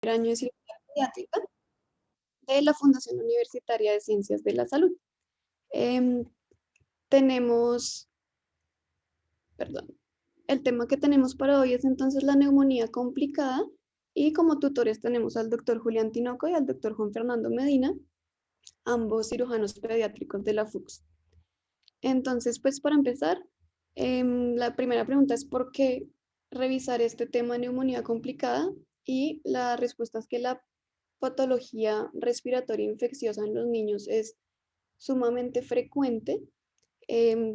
año de cirugía pediátrica de la Fundación Universitaria de Ciencias de la Salud. Em, tenemos, perdón, el tema que tenemos para hoy es entonces la neumonía complicada y como tutores tenemos al doctor Julián Tinoco y al doctor Juan Fernando Medina, ambos cirujanos pediátricos de la FUCS. Entonces, pues para empezar, la primera pregunta es ¿por qué revisar este tema de neumonía complicada? Y la respuesta es que la patología respiratoria infecciosa en los niños es sumamente frecuente.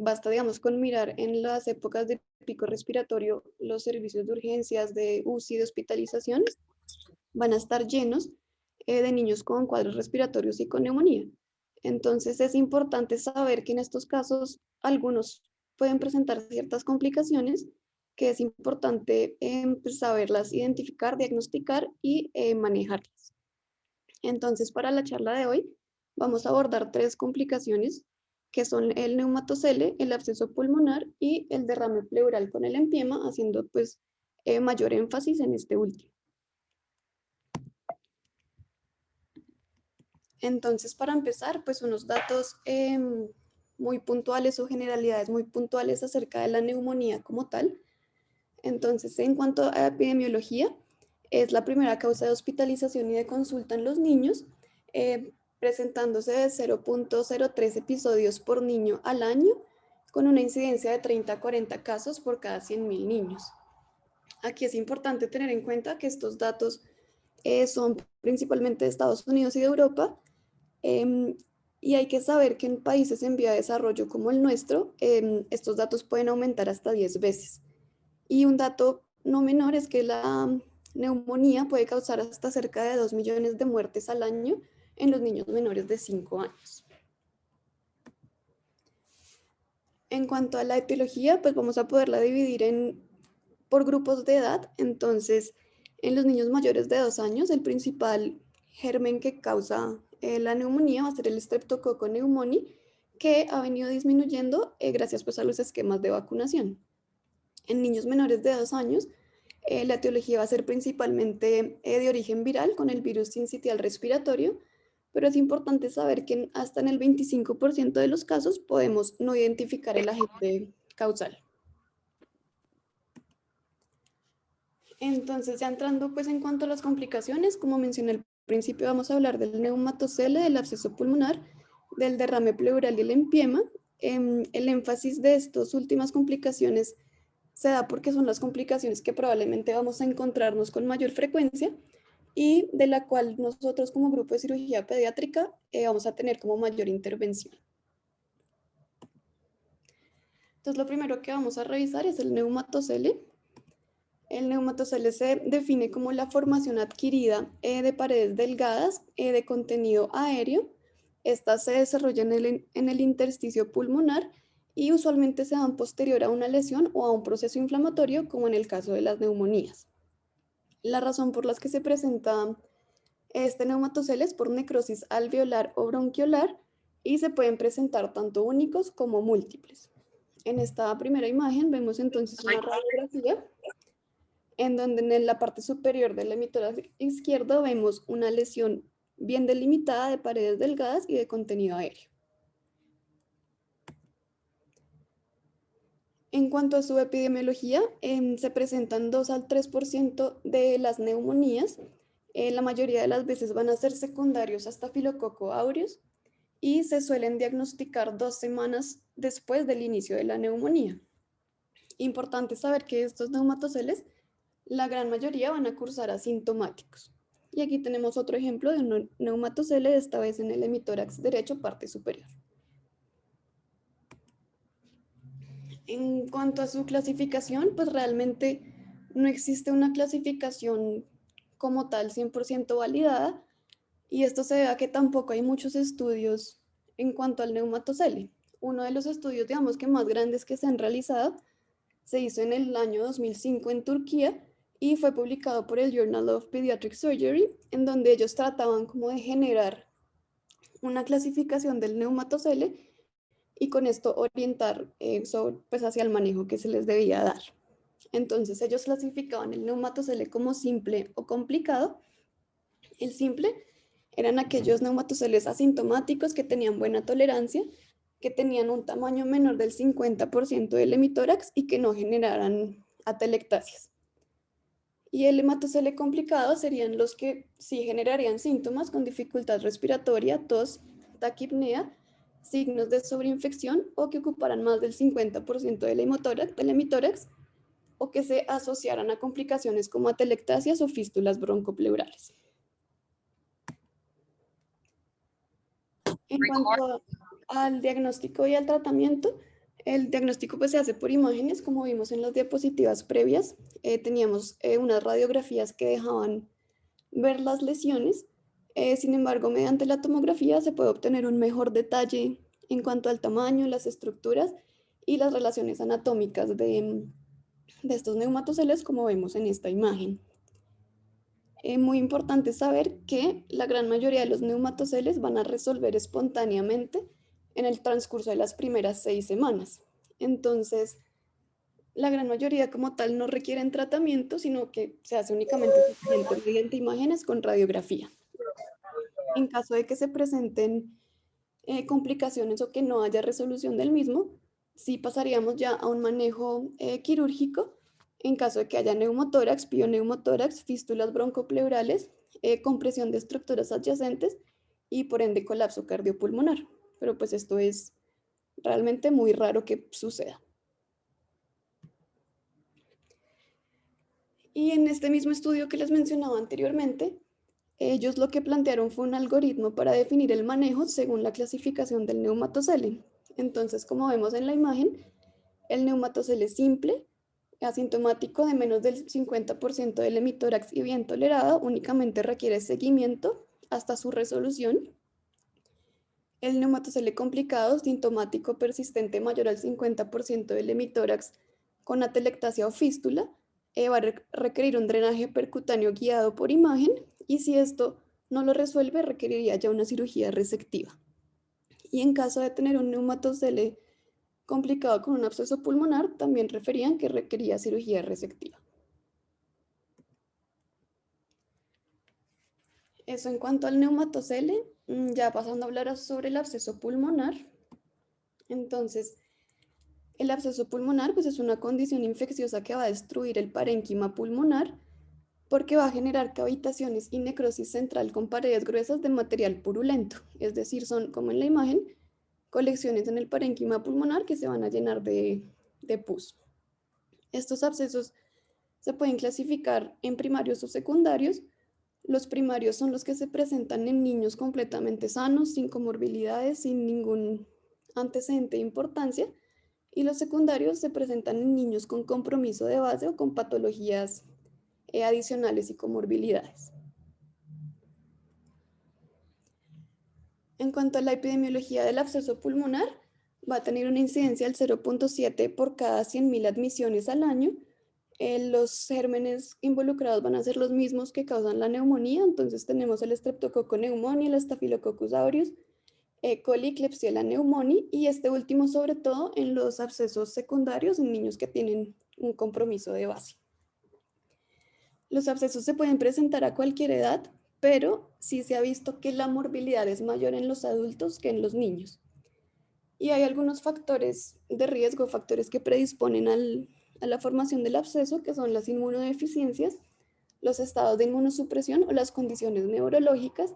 Basta, digamos, con mirar en las épocas de pico respiratorio, los servicios de urgencias, de UCI, de hospitalizaciones, van a estar llenos de niños con cuadros respiratorios y con neumonía. Entonces es importante saber que en estos casos algunos pueden presentar ciertas complicaciones que es importante pues, saberlas identificar, diagnosticar y manejarlas. Entonces, para la charla de hoy, vamos a abordar tres complicaciones que son el neumatocele, el absceso pulmonar y el derrame pleural con el empiema, haciendo pues mayor énfasis en este último. Entonces, para empezar, pues unos datos muy puntuales o generalidades muy puntuales acerca de la neumonía como tal. Entonces, en cuanto a epidemiología, es la primera causa de hospitalización y de consulta en los niños, presentándose de 0.03 episodios por niño al año, con una incidencia de 30 a 40 casos por cada 100.000 niños. Aquí es importante tener en cuenta que estos datos son principalmente de Estados Unidos y de Europa, y hay que saber que en países en vía de desarrollo como el nuestro, estos datos pueden aumentar hasta 10 veces. Y un dato no menor es que la neumonía puede causar hasta cerca de 2 millones de muertes al año en los niños menores de 5 años. En cuanto a la etiología, pues vamos a poderla dividir por grupos de edad. Entonces, en los niños mayores de 2 años, el principal germen que causa la neumonía va a ser el Streptococcus pneumoniae, que ha venido disminuyendo gracias pues, a los esquemas de vacunación. En niños menores de 2 años, la etiología va a ser principalmente de origen viral con el virus sincitial respiratorio, pero es importante saber que hasta en el 25% de los casos podemos no identificar el agente causal. Entonces, ya entrando pues en cuanto a las complicaciones, como mencioné al principio, vamos a hablar del neumatocele, del absceso pulmonar, del derrame pleural y el empiema. El énfasis de estas últimas complicaciones se da porque son las complicaciones que probablemente vamos a encontrarnos con mayor frecuencia y de la cual nosotros como grupo de cirugía pediátrica vamos a tener como mayor intervención. Entonces, lo primero que vamos a revisar es el neumatocele. El neumatocele se define como la formación adquirida de paredes delgadas de contenido aéreo. Estas se desarrollan en el intersticio pulmonar y usualmente se dan posterior a una lesión o a un proceso inflamatorio, como en el caso de las neumonías. La razón por la que se presenta este neumatocele es por necrosis alveolar o bronquiolar y se pueden presentar tanto únicos como múltiples. En esta primera imagen vemos entonces una radiografía en donde en la parte superior del emitor izquierdo vemos una lesión bien delimitada de paredes delgadas y de contenido aéreo. En cuanto a su epidemiología, se presentan 2 al 3% de las neumonías. La mayoría de las veces van a ser secundarios a Staphylococcus aureus y se suelen diagnosticar 2 semanas después del inicio de la neumonía. Importante saber que estos neumatoceles, la gran mayoría van a cursar asintomáticos. Y aquí tenemos otro ejemplo de un neumatocele, esta vez en el hemitórax derecho, parte superior. En cuanto a su clasificación, pues realmente no existe una clasificación como tal 100% validada, y esto se debe a que tampoco hay muchos estudios en cuanto al neumatocele. Uno de los estudios, digamos que más grandes que se han realizado, se hizo en el año 2005 en Turquía y fue publicado por el Journal of Pediatric Surgery, en donde ellos trataban como de generar una clasificación del neumatocele y con esto orientar pues hacia el manejo que se les debía dar. Entonces ellos clasificaban el neumatocele como simple o complicado El simple eran aquellos neumatoceles asintomáticos que tenían buena tolerancia, que tenían un tamaño menor del 50% del hemitórax y que no generaran atelectasias. Y el hematocele complicado serían los que sí generarían síntomas con dificultad respiratoria, tos, taquipnea, signos de sobreinfección o que ocuparan más del 50% del hemitórax o que se asociaran a complicaciones como atelectasias o fístulas broncopleurales. En cuanto al diagnóstico y al tratamiento, el diagnóstico pues se hace por imágenes, como vimos en las diapositivas previas. Teníamos unas radiografías que dejaban ver las lesiones. Sin embargo, mediante la tomografía se puede obtener un mejor detalle en cuanto al tamaño, las estructuras y las relaciones anatómicas de estos neumatoceles, como vemos en esta imagen. Muy importante saber que la gran mayoría de los neumatoceles van a resolver espontáneamente en el transcurso de las primeras 6 semanas. Entonces, la gran mayoría como tal no requieren tratamiento, sino que se hace únicamente mediante imágenes con radiografía. En caso de que se presenten complicaciones o que no haya resolución del mismo, sí pasaríamos ya a un manejo quirúrgico en caso de que haya neumotórax, pioneumotórax, fístulas broncopleurales, compresión de estructuras adyacentes y por ende colapso cardiopulmonar. Pero pues esto es realmente muy raro que suceda. Y en este mismo estudio que les mencionaba anteriormente, ellos lo que plantearon fue un algoritmo para definir el manejo según la clasificación del neumatocele. Entonces, como vemos en la imagen, el neumatocele simple, asintomático de menos del 50% del hemitórax y bien tolerado, únicamente requiere seguimiento hasta su resolución. El neumatocele complicado, sintomático persistente mayor al 50% del hemitórax con atelectasia o fístula, va a requerir un drenaje percutáneo guiado por imagen y si esto no lo resuelve requeriría ya una cirugía resectiva. Y en caso de tener un neumatocele complicado con un absceso pulmonar, también referían que requería cirugía resectiva. Eso en cuanto al neumatocele, ya pasando a hablar sobre el absceso pulmonar. Entonces, el absceso pulmonar pues, es una condición infecciosa que va a destruir el parénquima pulmonar porque va a generar cavitaciones y necrosis central con paredes gruesas de material purulento. Es decir, son, como en la imagen, colecciones en el parénquima pulmonar que se van a llenar de pus. Estos abscesos se pueden clasificar en primarios o secundarios. Los primarios son los que se presentan en niños completamente sanos, sin comorbilidades, sin ningún antecedente de importancia. Y los secundarios se presentan en niños con compromiso de base o con patologías adicionales y comorbilidades. En cuanto a la epidemiología del absceso pulmonar, va a tener una incidencia del 0.7 por cada 100.000 admisiones al año. Los gérmenes involucrados van a ser los mismos que causan la neumonía, entonces tenemos el Streptococcus pneumoniae, el Staphylococcus aureus, E. coli, Klebsiella pneumoniae y este último sobre todo en los abscesos secundarios en niños que tienen un compromiso de base. Los abscesos se pueden presentar a cualquier edad, pero sí se ha visto que la morbilidad es mayor en los adultos que en los niños. Y hay algunos factores de riesgo, factores que predisponen a la formación del absceso, que son las inmunodeficiencias, los estados de inmunosupresión o las condiciones neurológicas.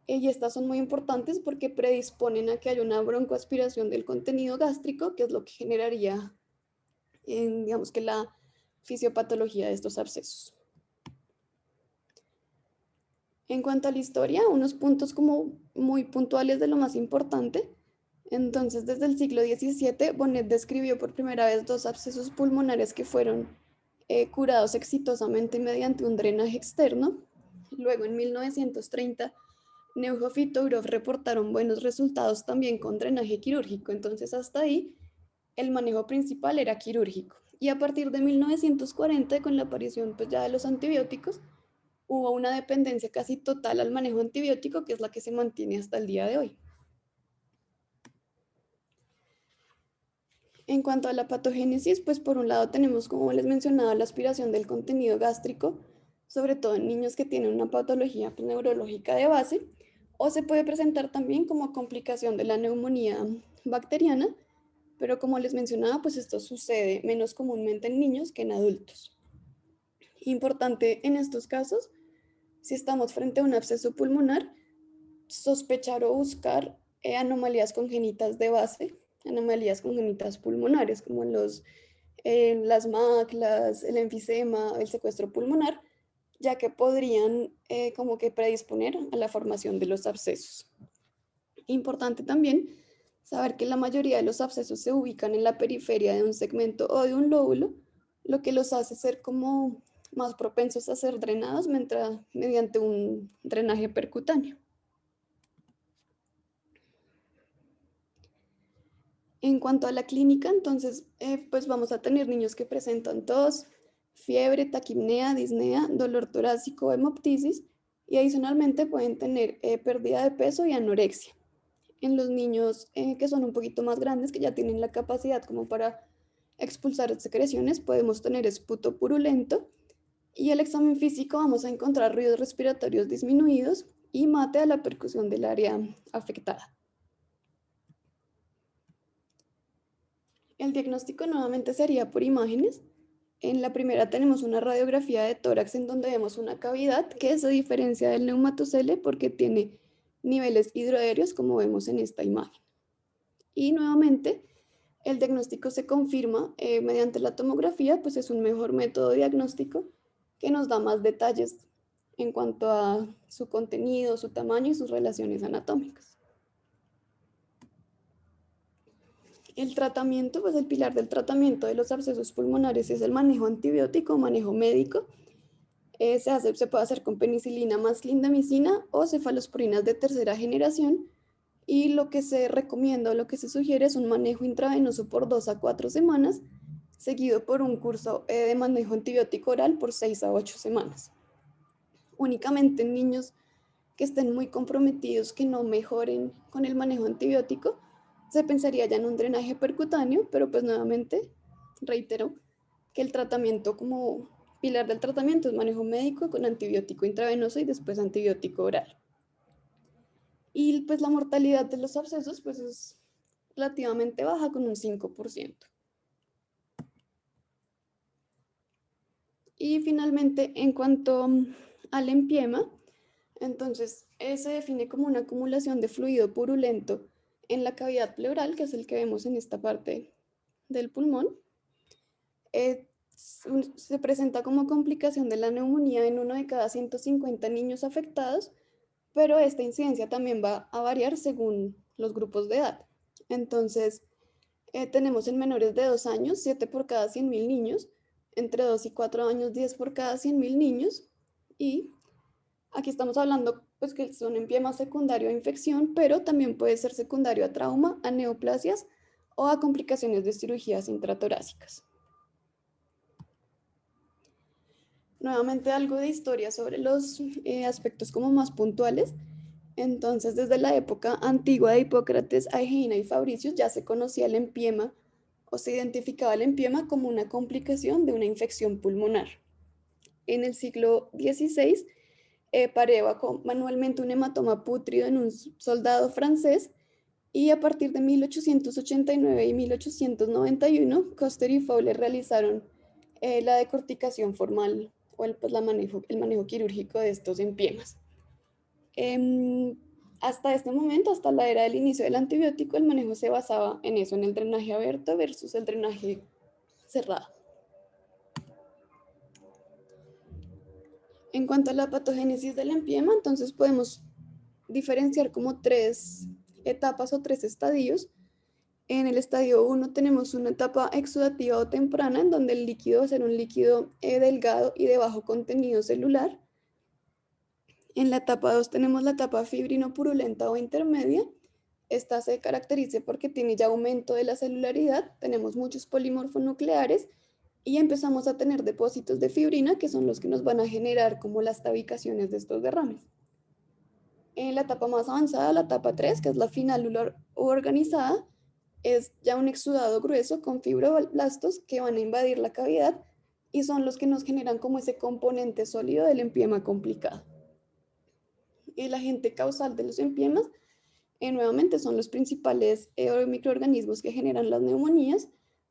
Y estas son muy importantes porque predisponen a que haya una broncoaspiración del contenido gástrico, que es lo que generaría, digamos que la fisiopatología de estos abscesos. En cuanto a la historia, unos puntos como muy puntuales de lo más importante. Entonces, desde el siglo XVII, Bonnet describió por primera vez 2 abscesos pulmonares que fueron curados exitosamente mediante un drenaje externo. Luego, en 1930, Neuhoff y Tourov reportaron buenos resultados también con drenaje quirúrgico. Entonces, hasta ahí, el manejo principal era quirúrgico. Y a partir de 1940, con la aparición pues, ya de los antibióticos, hubo una dependencia casi total al manejo antibiótico, que es la que se mantiene hasta el día de hoy. En cuanto a la patogénesis, pues por un lado tenemos, como les mencionaba, la aspiración del contenido gástrico sobre todo en niños que tienen una patología pues, neurológica de base, o se puede presentar también como complicación de la neumonía bacteriana, pero como les mencionaba, pues esto sucede menos comúnmente en niños que en adultos. Importante en estos casos, si estamos frente a un absceso pulmonar, sospechar o buscar anomalías congénitas de base, anomalías congénitas pulmonares, como las MAC, el enfisema, el secuestro pulmonar, ya que podrían como que predisponer a la formación de los abscesos. Importante también saber que la mayoría de los abscesos se ubican en la periferia de un segmento o de un lóbulo, lo que los hace ser como más propensos a ser drenados mediante un drenaje percutáneo. En cuanto a la clínica, entonces, pues vamos a tener niños que presentan tos, fiebre, taquipnea, disnea, dolor torácico, hemoptisis y adicionalmente pueden tener pérdida de peso y anorexia. En los niños que son un poquito más grandes, que ya tienen la capacidad como para expulsar secreciones, podemos tener esputo purulento y el examen físico vamos a encontrar ruidos respiratorios disminuidos y mate a la percusión del área afectada. El diagnóstico nuevamente sería por imágenes. En la primera tenemos una radiografía de tórax en donde vemos una cavidad que se diferencia del neumatocele porque tiene niveles hidroaéreos como vemos en esta imagen. Y nuevamente el diagnóstico se confirma mediante la tomografía, pues es un mejor método diagnóstico que nos da más detalles en cuanto a su contenido, su tamaño y sus relaciones anatómicas. El tratamiento, pues el pilar del tratamiento de los abscesos pulmonares es el manejo antibiótico, manejo médico. Se puede hacer con penicilina más clindamicina o cefalosporinas de tercera generación. Y lo que se recomienda o lo que se sugiere es un manejo intravenoso por 2 a 4 semanas, seguido por un curso de manejo antibiótico oral por 6 a 8 semanas. Únicamente en niños que estén muy comprometidos, que no mejoren con el manejo antibiótico, se pensaría ya en un drenaje percutáneo, pero pues nuevamente reitero que el tratamiento como pilar del tratamiento es manejo médico con antibiótico intravenoso y después antibiótico oral. Y pues la mortalidad de los abscesos pues es relativamente baja con un 5%. Y finalmente, en cuanto al empiema, entonces se define como una acumulación de fluido purulento en la cavidad pleural, que es el que vemos en esta parte del pulmón. Se presenta como complicación de la neumonía en uno de cada 150 niños afectados, pero esta incidencia también va a variar según los grupos de edad. Entonces, tenemos en menores de 2 años, 7 por cada 100.000 niños, entre 2 y 4 años, 10 por cada 100.000 niños, y aquí estamos hablando pues que es un empiema secundario a infección, pero también puede ser secundario a trauma, a neoplasias o a complicaciones de cirugías intratorácicas. Nuevamente algo de historia sobre los aspectos como más puntuales. Entonces, desde la época antigua de Hipócrates, Aegina y Fabricius ya se conocía el empiema o se identificaba el empiema como una complicación de una infección pulmonar. En el siglo XVI, Paré evacuó manualmente un hematoma pútrido en un soldado francés y a partir de 1889 y 1891, Coster y Fowler realizaron la decorticación formal o el manejo quirúrgico de estos empiemas. Hasta este momento, hasta la era del inicio del antibiótico, el manejo se basaba en eso, en el drenaje abierto versus el drenaje cerrado. En cuanto a la patogénesis del empiema, entonces podemos diferenciar como 3 etapas o 3 estadios. En el estadio 1 tenemos una etapa exudativa o temprana, en donde el líquido va a ser un líquido delgado y de bajo contenido celular. En la etapa 2 tenemos la etapa fibrino-purulenta o intermedia. Esta se caracteriza porque tiene ya aumento de la celularidad, tenemos muchos polimorfonucleares y empezamos a tener depósitos de fibrina que son los que nos van a generar como las tabicaciones de estos derrames. En la etapa más avanzada, la etapa 3, que es la finalular o organizada, es ya un exudado grueso con fibroblastos que van a invadir la cavidad y son los que nos generan como ese componente sólido del empiema complicado. El agente causal de los empiemas nuevamente son los principales microorganismos que generan las neumonías.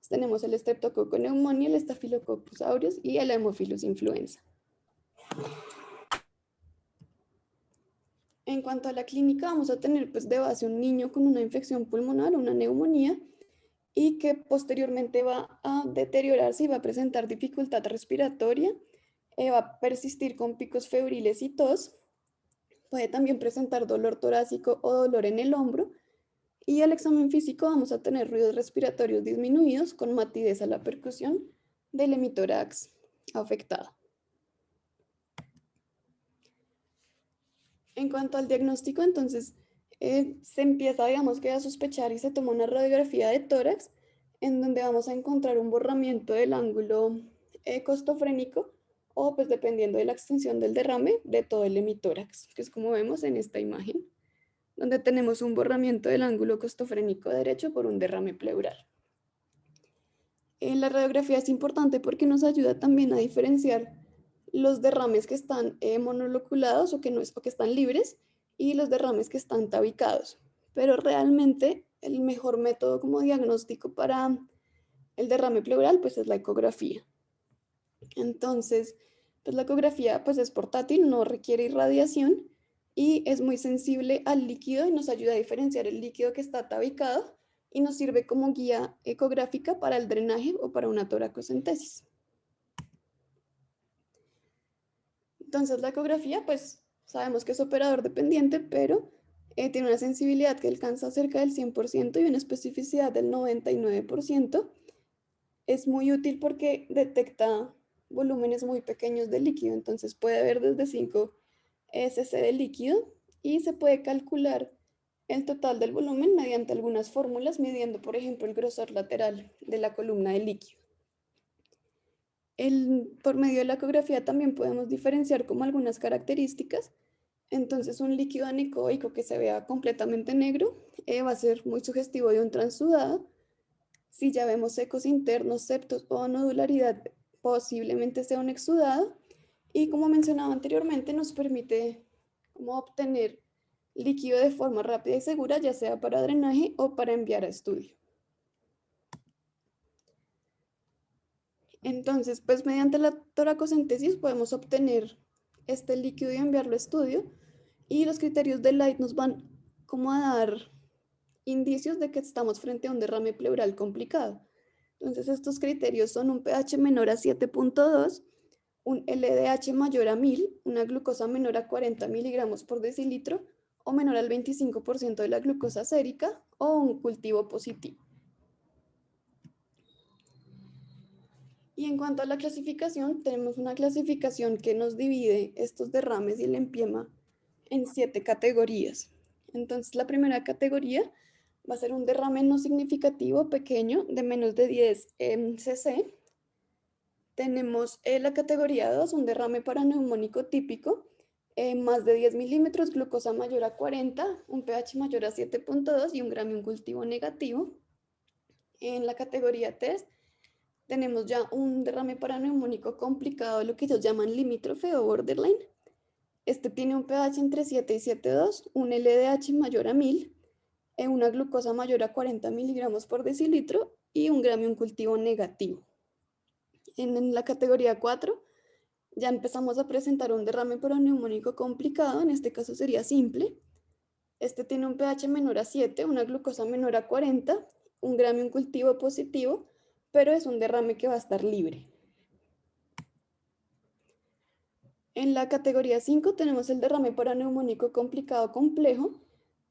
Tenemos el Streptococcus pneumoniae, el Staphylococcus aureus y el Haemophilus influenza. En cuanto a la clínica, vamos a tener pues, de base un niño con una infección pulmonar, una neumonía, y que posteriormente va a deteriorarse y va a presentar dificultad respiratoria, va a persistir con picos febriles y tos, puede también presentar dolor torácico o dolor en el hombro, y al examen físico vamos a tener ruidos respiratorios disminuidos con matidez a la percusión del hemitórax afectado. En cuanto al diagnóstico, entonces se empieza, digamos que a sospechar y se toma una radiografía de tórax en donde vamos a encontrar un borramiento del ángulo costofrénico o pues dependiendo de la extensión del derrame de todo el hemitórax, que es como vemos en esta imagen, donde tenemos un borramiento del ángulo costofrénico derecho por un derrame pleural. La radiografía es importante porque nos ayuda también a diferenciar los derrames que están monoloculados o que están libres y los derrames que están tabicados. Pero realmente el mejor método como diagnóstico para el derrame pleural pues es la ecografía. Entonces, pues la ecografía pues es portátil, no requiere irradiación y es muy sensible al líquido y nos ayuda a diferenciar el líquido que está tabicado y nos sirve como guía ecográfica para el drenaje o para una toracocentesis. Entonces la ecografía, pues sabemos que es operador dependiente, pero tiene una sensibilidad que alcanza cerca del 100% y una especificidad del 99%. Es muy útil porque detecta volúmenes muy pequeños de líquido, entonces puede haber desde 5 cc de líquido y se puede calcular el total del volumen mediante algunas fórmulas, midiendo, por ejemplo, el grosor lateral de la columna de líquido. Por medio de la ecografía también podemos diferenciar como algunas características. Entonces, un líquido anecoico que se vea completamente negro va a ser muy sugestivo de un transudado. Si ya vemos ecos internos, septos o nodularidad, posiblemente sea un exudado. Y como mencionaba anteriormente, nos permite como obtener líquido de forma rápida y segura, ya sea para drenaje o para enviar a estudio. Entonces, pues mediante la toracocentesis podemos obtener este líquido y enviarlo a estudio. Y los criterios de Light nos van como a dar indicios de que estamos frente a un derrame pleural complicado. Entonces, estos criterios son un pH menor a 7.2, un LDH mayor a 1000, una glucosa menor a 40 miligramos por decilitro o menor al 25% de la glucosa sérica o un cultivo positivo. Y en cuanto a la clasificación, tenemos una clasificación que nos divide estos derrames y el empiema en 7 categorías. Entonces, la primera categoría va a ser un derrame no significativo pequeño de menos de 10 cc. Tenemos la categoría 2, un derrame paraneumónico típico, más de 10 milímetros, glucosa mayor a 40, un pH mayor a 7.2 y un gramium cultivo negativo. En la categoría 3 tenemos ya un derrame paraneumónico complicado, lo que ellos llaman limítrofe o borderline. Este tiene un pH entre 7 y 7.2, un LDH mayor a 1000, una glucosa mayor a 40 miligramos por decilitro y un gramium cultivo negativo. En la categoría 4 ya empezamos a presentar un derrame paraneumónico complicado, en este caso sería simple. Este tiene un pH menor a 7, una glucosa menor a 40, un gramium cultivo positivo, pero es un derrame que va a estar libre. En la categoría 5 tenemos el derrame paraneumónico complicado complejo,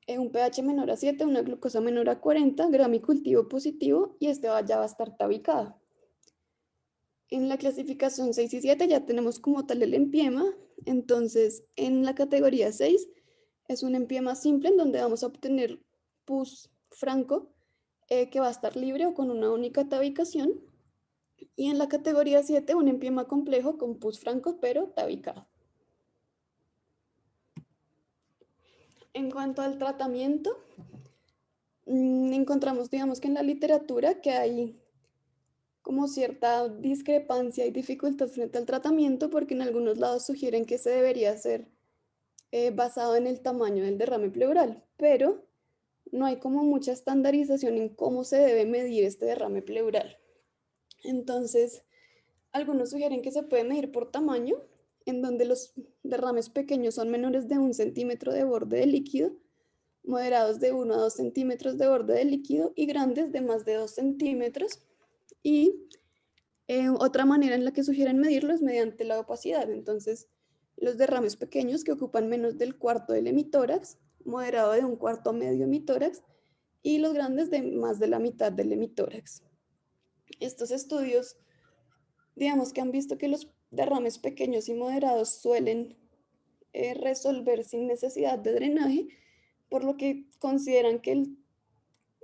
un pH menor a 7, una glucosa menor a 40, gramium cultivo positivo y este ya va a estar tabicado. En la clasificación 6 y 7 ya tenemos como tal el empiema, entonces en la categoría 6 es un empiema simple en donde vamos a obtener pus franco que va a estar libre o con una única tabicación. Y en la categoría 7 un empiema complejo con pus franco pero tabicado. En cuanto al tratamiento, encontramos, digamos que en la literatura que hay como cierta discrepancia y dificultad frente al tratamiento, porque en algunos lados sugieren que se debería hacer basado en el tamaño del derrame pleural, pero no hay como mucha estandarización en cómo se debe medir este derrame pleural. Entonces, algunos sugieren que se puede medir por tamaño, en donde los derrames pequeños son menores de 1 centímetro de borde de líquido, moderados de 1 a 2 centímetros de borde de líquido y grandes de más de 2 centímetros. Y otra manera en la que sugieren medirlo es mediante la opacidad. Entonces, los derrames pequeños que ocupan menos del cuarto del hemitórax, moderado de 1/4 a medio hemitórax, y los grandes de más de la mitad del hemitórax. Estos estudios, digamos que han visto que los derrames pequeños y moderados suelen resolver sin necesidad de drenaje, por lo que consideran que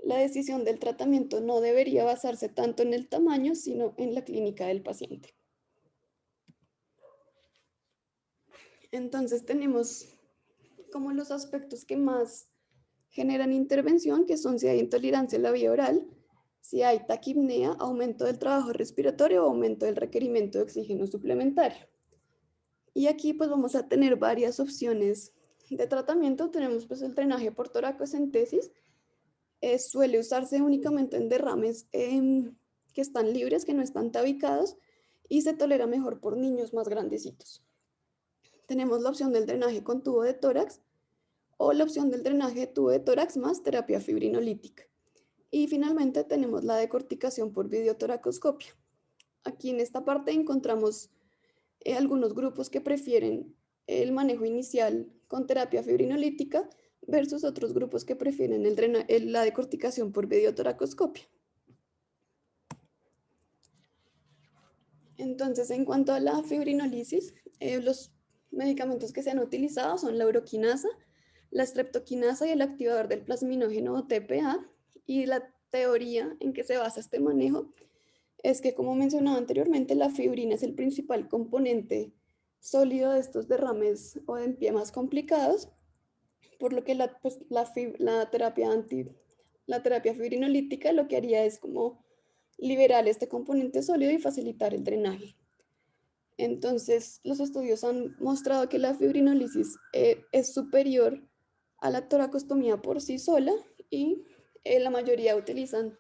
la decisión del tratamiento no debería basarse tanto en el tamaño, sino en la clínica del paciente. Entonces tenemos como los aspectos que más generan intervención, que son si hay intolerancia a la vía oral, si hay taquipnea, aumento del trabajo respiratorio o aumento del requerimiento de oxígeno suplementario. Y aquí pues vamos a tener varias opciones de tratamiento. Tenemos pues el drenaje por toracocentesis, suele usarse únicamente en derrames que están libres, que no están tabicados, y se tolera mejor por niños más grandecitos. Tenemos la opción del drenaje con tubo de tórax o la opción del drenaje de tubo de tórax más terapia fibrinolítica. Y finalmente tenemos la decorticación por videotoracoscopia. Aquí en esta parte encontramos algunos grupos que prefieren el manejo inicial con terapia fibrinolítica versus otros grupos que prefieren la decorticación por videotoracoscopia. Entonces, en cuanto a la fibrinolisis, los medicamentos que se han utilizado son la uroquinasa, la streptoquinasa y el activador del plasminógeno o TPA. Y la teoría en que se basa este manejo es que, como mencionaba anteriormente, la fibrina es el principal componente sólido de estos derrames o de empiemas complicados, por lo que la terapia fibrinolítica lo que haría es como liberar este componente sólido y facilitar el drenaje. Entonces, los estudios han mostrado que la fibrinólisis es superior a la toracostomía por sí sola y la mayoría utilizan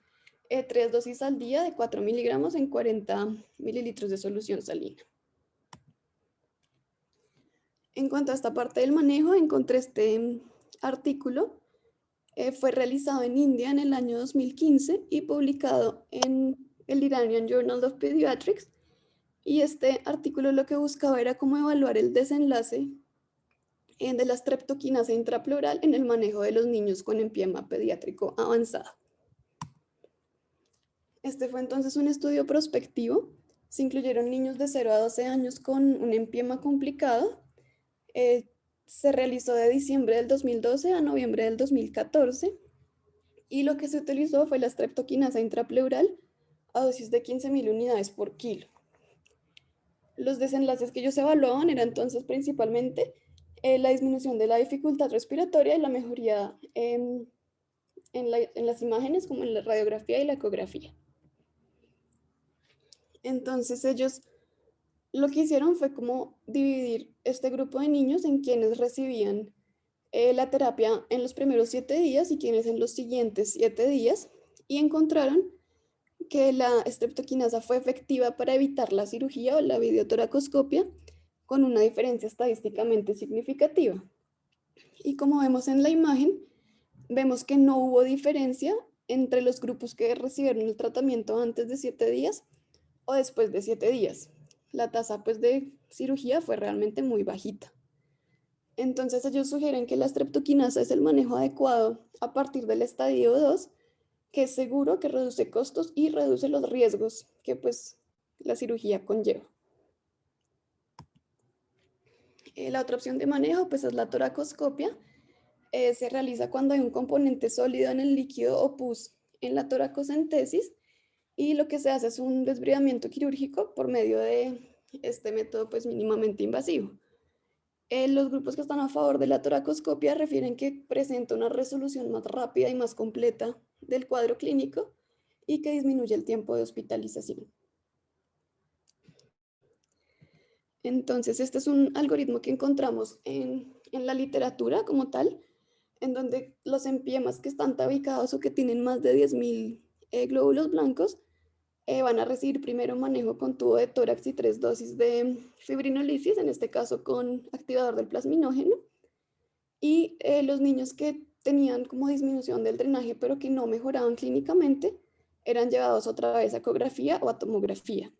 3 dosis al día de 4 miligramos en 40 mililitros de solución salina. En cuanto a esta parte del manejo, encontré este artículo. Fue realizado en India en el año 2015 y publicado en el Iranian Journal of Pediatrics. Y este artículo lo que buscaba era cómo evaluar el desenlace de la streptoquinasa intrapleural en el manejo de los niños con empiema pediátrico avanzado. Este fue entonces un estudio prospectivo. Se incluyeron niños de 0 a 12 años con un empiema complicado. Se realizó de diciembre del 2012 a noviembre del 2014 y lo que se utilizó fue la streptoquinasa intrapleural a dosis de 15.000 unidades por kilo. Los desenlaces que ellos evaluaban eran entonces principalmente la disminución de la dificultad respiratoria y la mejoría en las imágenes como en la radiografía y la ecografía. Entonces ellos lo que hicieron fue como dividir este grupo de niños en quienes recibían la terapia en los primeros 7 días y quienes en los siguientes 7 días, y encontraron que la streptoquinasa fue efectiva para evitar la cirugía o la videotoracoscopia con una diferencia estadísticamente significativa. Y como vemos en la imagen, vemos que no hubo diferencia entre los grupos que recibieron el tratamiento antes de 7 días o después de 7 días. La tasa pues, de cirugía fue realmente muy bajita. Entonces ellos sugieren que la streptoquinasa es el manejo adecuado a partir del estadio 2, que es seguro, que reduce costos y reduce los riesgos que pues la cirugía conlleva. La otra opción de manejo pues es la toracoscopia. Se realiza cuando hay un componente sólido en el líquido o pus en la toracocentesis y lo que se hace es un desbridamiento quirúrgico por medio de este método pues mínimamente invasivo. Los grupos que están a favor de la toracoscopia refieren que presenta una resolución más rápida y más completa del cuadro clínico y que disminuye el tiempo de hospitalización. Entonces, este es un algoritmo que encontramos en la literatura como tal, en donde los empiemas que están tabicados o que tienen más de 10.000 glóbulos blancos van a recibir primero manejo con tubo de tórax y 3 dosis de fibrinolisis, en este caso con activador del plasminógeno. Y los niños que tenían como disminución del drenaje pero que no mejoraban clínicamente eran llevados otra vez a ecografía o a tomografía.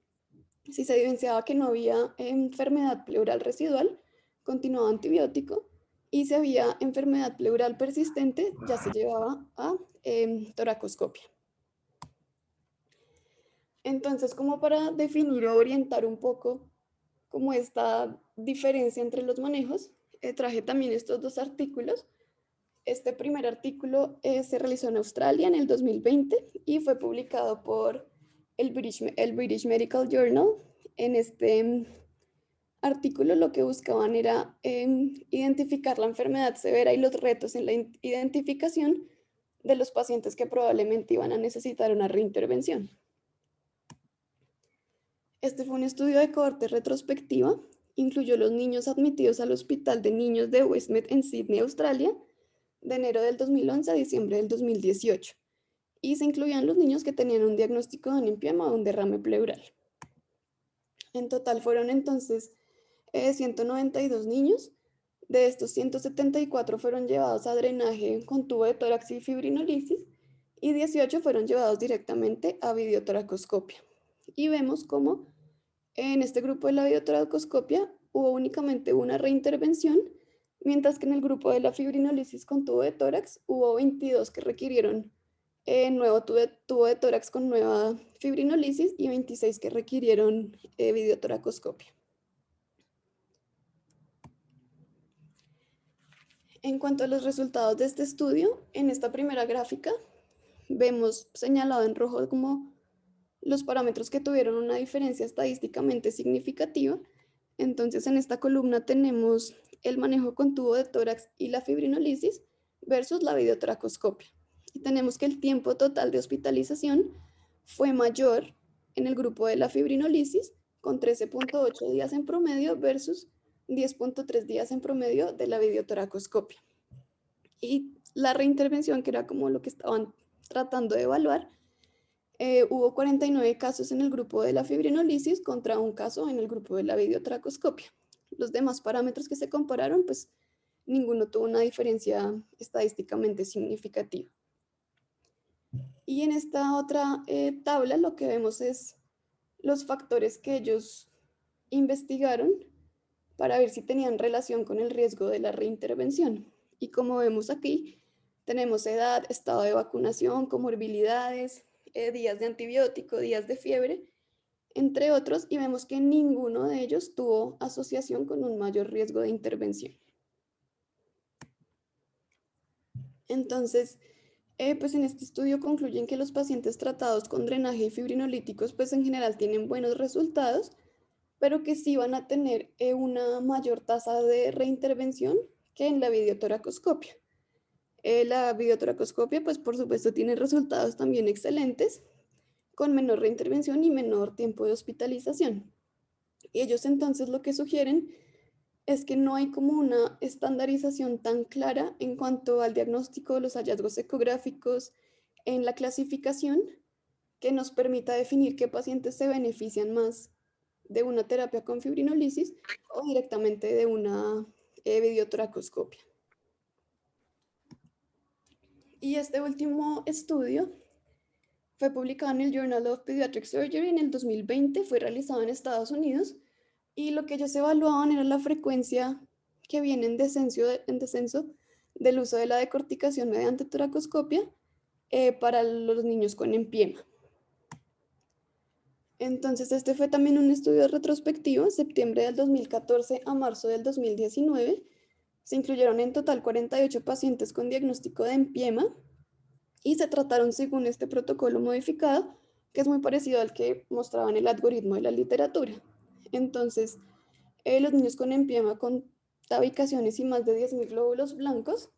Si se evidenciaba que no había enfermedad pleural residual, continuaba antibiótico, y si había enfermedad pleural persistente, ya se llevaba a toracoscopia. Entonces, como para definir o orientar un poco como esta diferencia entre los manejos, traje también estos dos artículos. Este primer artículo se realizó en Australia en el 2020 y fue publicado por el British Medical Journal. En este artículo lo que buscaban era identificar la enfermedad severa y los retos en la identificación de los pacientes que probablemente iban a necesitar una reintervención. Este fue un estudio de cohorte retrospectiva, incluyó los niños admitidos al Hospital de Niños de Westmead en Sydney, Australia, de enero del 2011 a diciembre del 2018, y se incluían los niños que tenían un diagnóstico de un empiema o un derrame pleural. En total fueron entonces 192 niños. De estos, 174 fueron llevados a drenaje con tubo de tórax y fibrinolisis, y 18 fueron llevados directamente a videotoracoscopia. Y vemos cómo en este grupo de la videotoracoscopia hubo únicamente una reintervención, mientras que en el grupo de la fibrinolisis con tubo de tórax hubo 22 que requirieron nuevo tubo de tórax con nueva fibrinolisis y 26 que requirieron videotoracoscopia. En cuanto a los resultados de este estudio, en esta primera gráfica vemos señalado en rojo como los parámetros que tuvieron una diferencia estadísticamente significativa. Entonces, en esta columna tenemos el manejo con tubo de tórax y la fibrinolisis versus la videotoracoscopia. Y tenemos que el tiempo total de hospitalización fue mayor en el grupo de la fibrinolisis, con 13.8 días en promedio versus 10.3 días en promedio de la videotoracoscopia. Y la reintervención, que era como lo que estaban tratando de evaluar, hubo 49 casos en el grupo de la fibrinolisis contra un caso en el grupo de la videotoracoscopia. Los demás parámetros que se compararon, pues ninguno tuvo una diferencia estadísticamente significativa. Y en esta otra tabla lo que vemos es los factores que ellos investigaron para ver si tenían relación con el riesgo de la reintervención. Y como vemos aquí, tenemos edad, estado de vacunación, comorbilidades, días de antibiótico, días de fiebre, entre otros, y vemos que ninguno de ellos tuvo asociación con un mayor riesgo de intervención. Entonces, pues en este estudio concluyen que los pacientes tratados con drenaje y fibrinolíticos, pues en general tienen buenos resultados, pero que sí van a tener una mayor tasa de reintervención que en la videotoracoscopia. La videotoracoscopia, pues por supuesto, tiene resultados también excelentes, con menor reintervención y menor tiempo de hospitalización. Y ellos entonces lo que sugieren es que no hay como una estandarización tan clara en cuanto al diagnóstico de los hallazgos ecográficos en la clasificación que nos permita definir qué pacientes se benefician más de una terapia con fibrinolisis o directamente de una videotoracoscopia. Y este último estudio fue publicado en el Journal of Pediatric Surgery en el 2020, fue realizado en Estados Unidos, y lo que ellos evaluaban era la frecuencia que viene en descenso del uso de la decorticación mediante toracoscopia para los niños con empiema. Entonces, este fue también un estudio retrospectivo, septiembre del 2014 a marzo del 2019. Se incluyeron en total 48 pacientes con diagnóstico de empiema y se trataron según este protocolo modificado, que es muy parecido al que mostraba en el algoritmo de la literatura. Entonces, los niños con empiema con tabicaciones y más de 10.000 glóbulos blancos,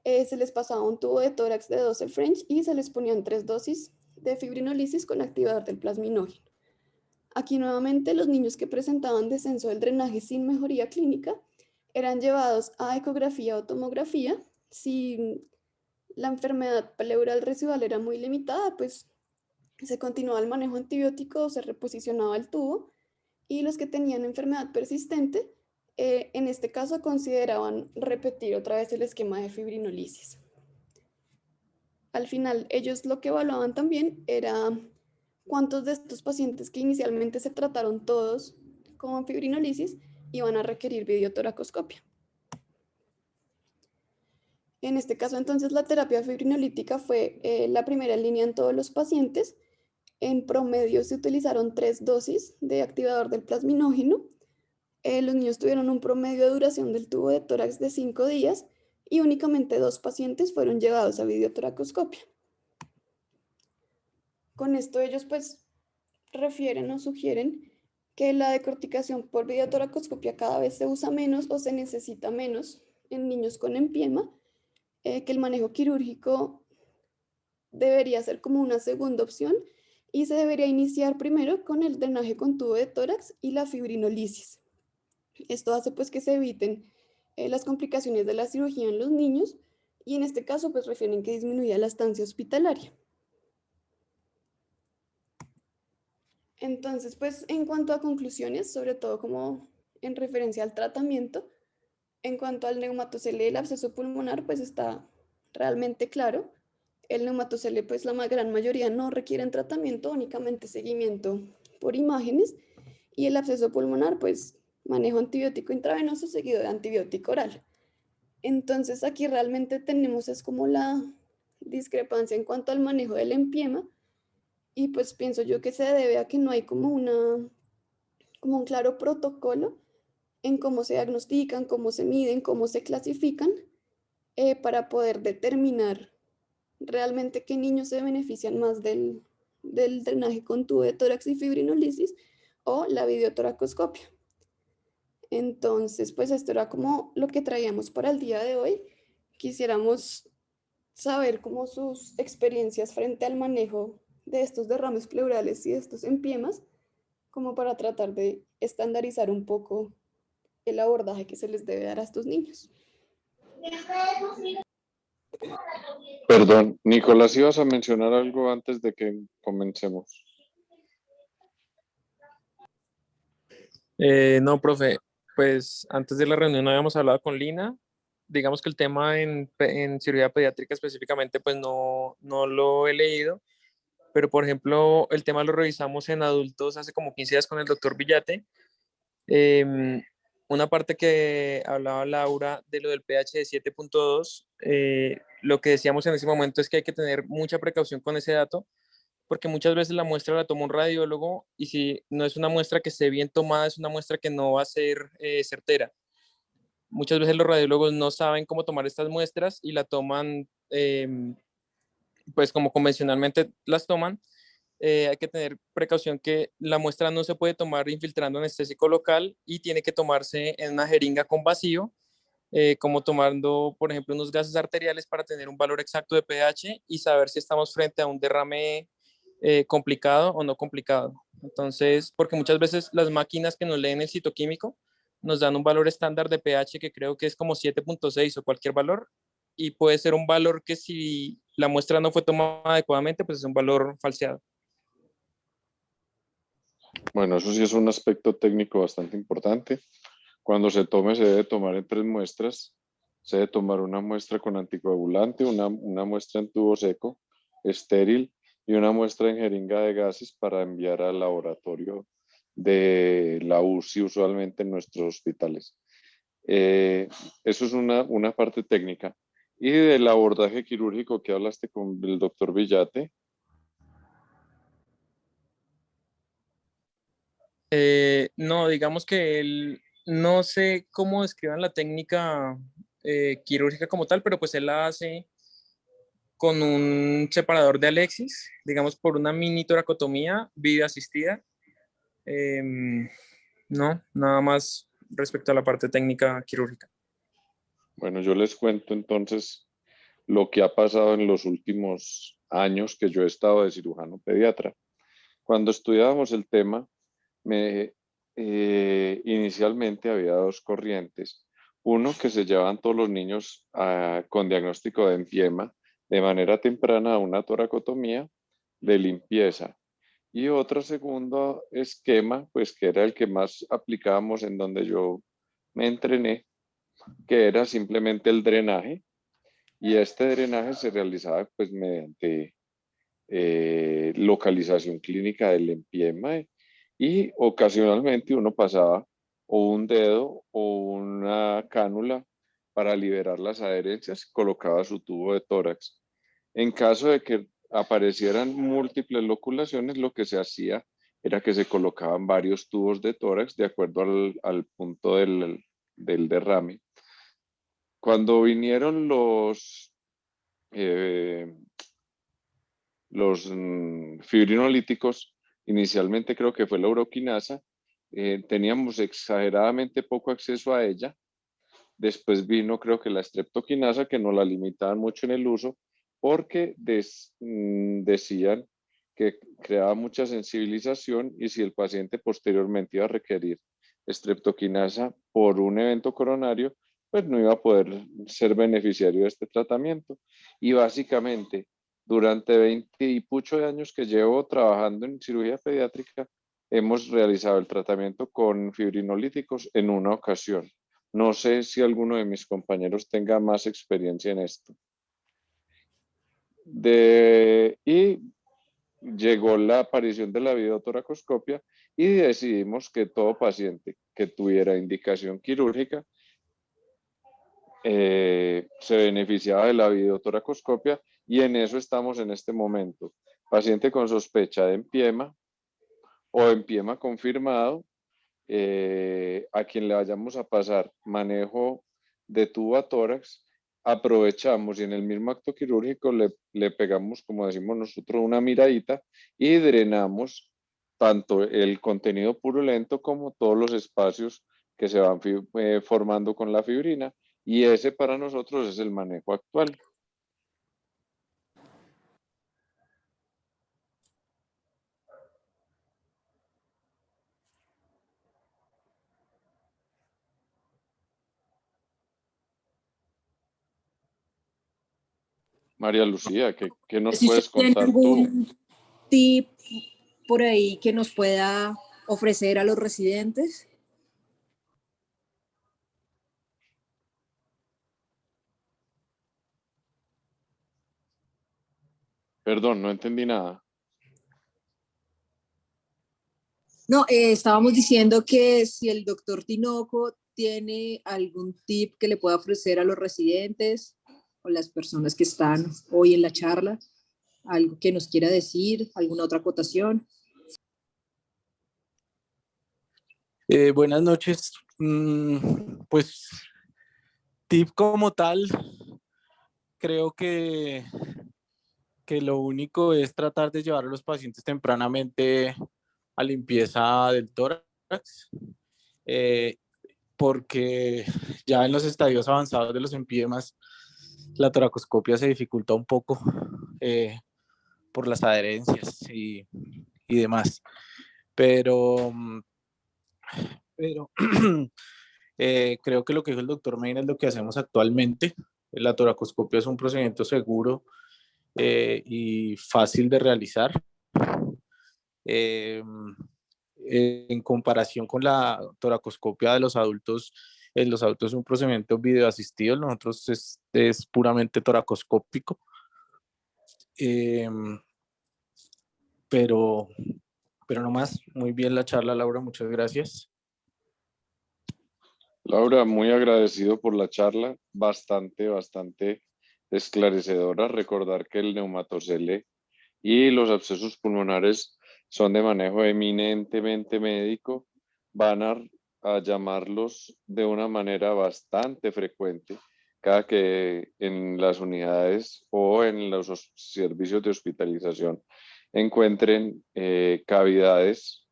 se les pasaba un tubo de tórax de 12 French y se les ponían 3 dosis de fibrinolisis con activador del plasminógeno. Aquí nuevamente los niños que presentaban descenso del drenaje sin mejoría clínica eran llevados a ecografía o tomografía. Si la enfermedad pleural residual era muy limitada, pues se continuaba el manejo antibiótico o se reposicionaba el tubo. Y los que tenían enfermedad persistente, en este caso consideraban repetir otra vez el esquema de fibrinolisis. Al final, ellos lo que evaluaban también era cuántos de estos pacientes que inicialmente se trataron todos con fibrinolisis iban a requerir videotoracoscopia. En este caso, entonces, la terapia fibrinolítica fue la primera en línea en todos los pacientes. En promedio se utilizaron 3 dosis de activador del plasminógeno. Los niños tuvieron un promedio de duración del tubo de tórax de 5 días y únicamente 2 pacientes fueron llevados a videotoracoscopia. Con esto ellos pues refieren o sugieren que la decorticación por videotoracoscopia cada vez se usa menos o se necesita menos en niños con empiema, que el manejo quirúrgico debería ser como una segunda opción y se debería iniciar primero con el drenaje con tubo de tórax y la fibrinolisis. Esto hace pues que se eviten las complicaciones de la cirugía en los niños y en este caso pues refieren que disminuya la estancia hospitalaria. Entonces pues en cuanto a conclusiones, sobre todo como en referencia al tratamiento, en cuanto al neumatocele del absceso pulmonar pues está realmente claro. El neumatocele pues la gran mayoría no requieren tratamiento, únicamente seguimiento por imágenes y el absceso pulmonar pues manejo antibiótico intravenoso seguido de antibiótico oral. Entonces aquí realmente tenemos es como la discrepancia en cuanto al manejo del empiema y pues pienso yo que se debe a que no hay como un claro protocolo en cómo se diagnostican, cómo se miden, cómo se clasifican para poder determinar realmente qué niños se benefician más del drenaje con tubo de tórax y fibrinolisis o la videotoracoscopia. Entonces, pues esto era como lo que traíamos para el día de hoy. Quisiéramos saber cómo sus experiencias frente al manejo de estos derrames pleurales y de estos empiemas, como para tratar de estandarizar un poco el abordaje que se les debe dar a estos niños. Perdón, Nicolás, ¿ibas a mencionar algo antes de que comencemos? No, profe, pues antes de la reunión habíamos hablado con Lina. Digamos que el tema en cirugía pediátrica específicamente, pues no lo he leído, pero por ejemplo, el tema lo revisamos en adultos hace como 15 días con el doctor Villate. Em, una parte que hablaba Laura de lo del pH de 7.2, lo que decíamos en ese momento es que hay que tener mucha precaución con ese dato, porque muchas veces la muestra la toma un radiólogo y si no es una muestra que esté bien tomada, es una muestra que no va a ser certera. Muchas veces los radiólogos no saben cómo tomar estas muestras y la toman pues como convencionalmente las toman. Hay que tener precaución que la muestra no se puede tomar infiltrando anestésico local y tiene que tomarse en una jeringa con vacío, como tomando, por ejemplo, unos gases arteriales para tener un valor exacto de pH y saber si estamos frente a un derrame complicado o no complicado. Entonces, porque muchas veces las máquinas que nos leen el citoquímico nos dan un valor estándar de pH que creo que es como 7.6 o cualquier valor, y puede ser un valor que si la muestra no fue tomada adecuadamente, pues es un valor falseado. Bueno, eso sí es un aspecto técnico bastante importante. Cuando se tome, se debe tomar en 3 muestras. Se debe tomar una muestra con anticoagulante, una muestra en tubo seco, estéril, y una muestra en jeringa de gases para enviar al laboratorio de la UCI, usualmente en nuestros hospitales. Eso es una parte técnica. Y del abordaje quirúrgico que hablaste con el doctor Villate. No, digamos que él, no sé cómo describan la técnica quirúrgica como tal, pero pues él la hace con un separador de Alexis, digamos por una mini toracotomía video asistida. No, nada más respecto a la parte técnica quirúrgica. Bueno, yo les cuento entonces lo que ha pasado en los últimos años que yo he estado de cirujano pediatra. Cuando estudiábamos el tema, inicialmente había dos corrientes. Uno, que se llevaban todos los niños con diagnóstico de empiema de manera temprana a una toracotomía de limpieza. Y otro segundo esquema, pues que era el que más aplicábamos en donde yo me entrené, que era simplemente el drenaje. Y este drenaje se realizaba pues mediante localización clínica del empiema y ocasionalmente uno pasaba o un dedo o una cánula para liberar las adherencias y colocaba su tubo de tórax. En caso de que aparecieran múltiples loculaciones, lo que se hacía era que se colocaban varios tubos de tórax de acuerdo al punto del derrame. Cuando vinieron eh, los fibrinolíticos, inicialmente creo que fue la uroquinasa, teníamos exageradamente poco acceso a ella. Después vino creo que la streptoquinasa, que nos la limitaban mucho en el uso, porque decían que creaba mucha sensibilización y si el paciente posteriormente iba a requerir streptoquinasa por un evento coronario, pues no iba a poder ser beneficiario de este tratamiento. Y básicamente, durante 20 y pucho de años que llevo trabajando en cirugía pediátrica, hemos realizado el tratamiento con fibrinolíticos en una ocasión. No sé si alguno de mis compañeros tenga más experiencia en esto. Y llegó la aparición de la videotoracoscopia y decidimos que todo paciente que tuviera indicación quirúrgica se beneficiaba de la videotoracoscopia y en eso estamos en este momento. Paciente con sospecha de empiema o empiema confirmado, a quien le vayamos a pasar manejo de tubo a tórax, aprovechamos y en el mismo acto quirúrgico le pegamos, como decimos nosotros, una miradita y drenamos tanto el contenido purulento como todos los espacios que se van formando con la fibrina. Y ese para nosotros es el manejo actual. María Lucía, ¿qué nos Si usted puedes tiene contar tú? algún tip por ahí que nos pueda ofrecer a los residentes. Perdón, no entendí nada. No, estábamos diciendo que si el doctor Tinoco tiene algún tip que le pueda ofrecer a los residentes o las personas que están hoy en la charla, algo que nos quiera decir, alguna otra acotación. Buenas noches. Pues tip como tal, creo que lo único es tratar de llevar a los pacientes tempranamente a limpieza del tórax, porque ya en los estadios avanzados de los empiemas la toracoscopia se dificulta un poco por las adherencias y demás. Pero creo que lo que dijo el doctor Medina es lo que hacemos actualmente. La toracoscopia es un procedimiento seguro y fácil de realizar. En comparación con la toracoscopia de los adultos es un procedimiento videoasistido, nosotros es puramente toracoscópico. Pero no más, muy bien la charla, Laura, muchas gracias. Laura, muy agradecido por la charla, bastante esclarecedora. Recordar que el neumatocele y los abscesos pulmonares son de manejo eminentemente médico. Van a llamarlos de una manera bastante frecuente cada que en las unidades o en los servicios de hospitalización encuentren cavidades.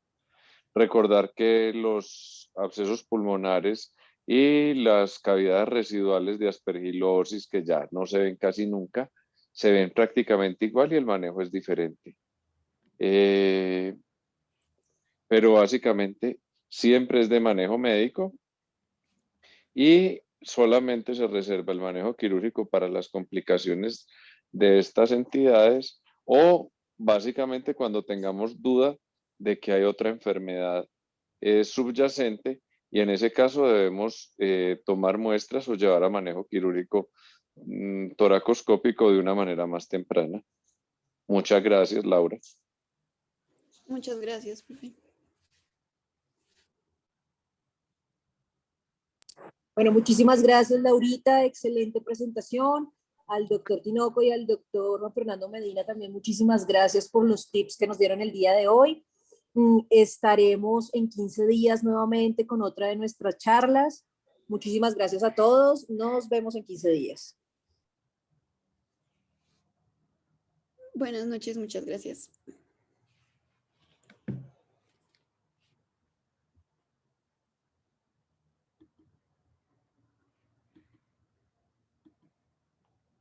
Recordar que los abscesos pulmonares y las cavidades residuales de aspergilosis, que ya no se ven casi nunca, se ven prácticamente igual y el manejo es diferente. Pero básicamente siempre es de manejo médico y solamente se reserva el manejo quirúrgico para las complicaciones de estas entidades o básicamente cuando tengamos duda de que hay otra enfermedad subyacente, y en ese caso debemos tomar muestras o llevar a manejo quirúrgico toracoscópico de una manera más temprana. Muchas gracias, Laura. Muchas gracias, profe. Bueno, muchísimas gracias, Laurita. Excelente presentación. Al doctor Tinoco y al doctor Juan Fernando Medina también muchísimas gracias por los tips que nos dieron el día de hoy. Estaremos en 15 días nuevamente con otra de nuestras charlas. Muchísimas gracias a todos. Nos vemos en 15 días. Buenas noches, muchas gracias.